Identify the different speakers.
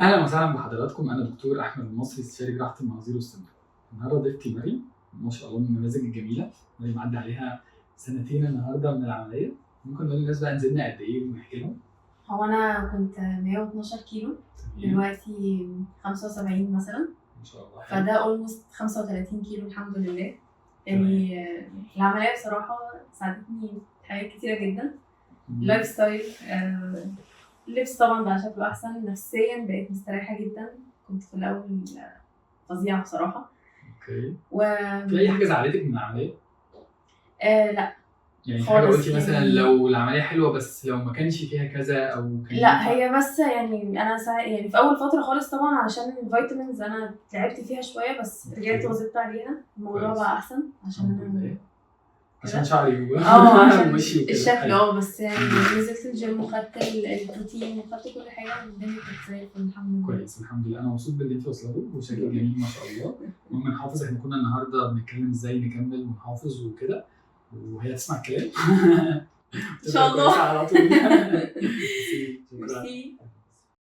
Speaker 1: اهلا وسهلا بحضراتكم. انا دكتور احمد المصري، استشاري جراحه المناظير والسمنه. النهارده ضيفتي مريم، ما شاء الله من النماذج الجميله. مريم عدى عليها سنتين النهارده من العمليه. ممكن نقول للناس بقى نزلنا قد ايه ونحكي لهم؟
Speaker 2: هو انا كنت 112 كيلو، دلوقتي 75 مثلا،
Speaker 1: ما شاء الله.
Speaker 2: فده اولموست 35 كيلو الحمد لله. يعني العمليه بصراحه ساعدتني في حاجات كتيره جدا. لايف ستايل، اللبس طبعا بقى شكله احسن، نفسيا بقيت مستريحه جدا. كنت في الاول فظيعه بصراحه.
Speaker 1: اوكي. في اي حاجه زعلتك من العمليه؟
Speaker 2: لا
Speaker 1: يعني حاجه
Speaker 2: خالص
Speaker 1: قلتي مثلا
Speaker 2: يعني.
Speaker 1: لو العمليه حلوه بس لو ما كانش فيها كذا او كان
Speaker 2: لا هي بس يعني انا يعني في اول فتره خالص طبعا عشان الفيتامينز انا تعبت فيها شويه، بس رجعت وظبطت عليها، الموضوع بقى احسن عشان انا
Speaker 1: عشان شعري
Speaker 2: عشان
Speaker 1: وشي وكده.
Speaker 2: الشكل. بس يعني نزلت الجيم وخدت البروتين وخدت كل حاجه، والدنيا كانت زي الفل الحمد لله.
Speaker 1: كويس الحمد لله. انا مبسوط باللي انت واصله له وشكل جميل ما شاء الله. المهم نحافظ، احنا كنا النهارده بنتكلم ازاي نكمل ونحافظ وكده، وهي تسمع الكلام
Speaker 2: ان شاء الله.
Speaker 1: على طول.
Speaker 2: شكرا.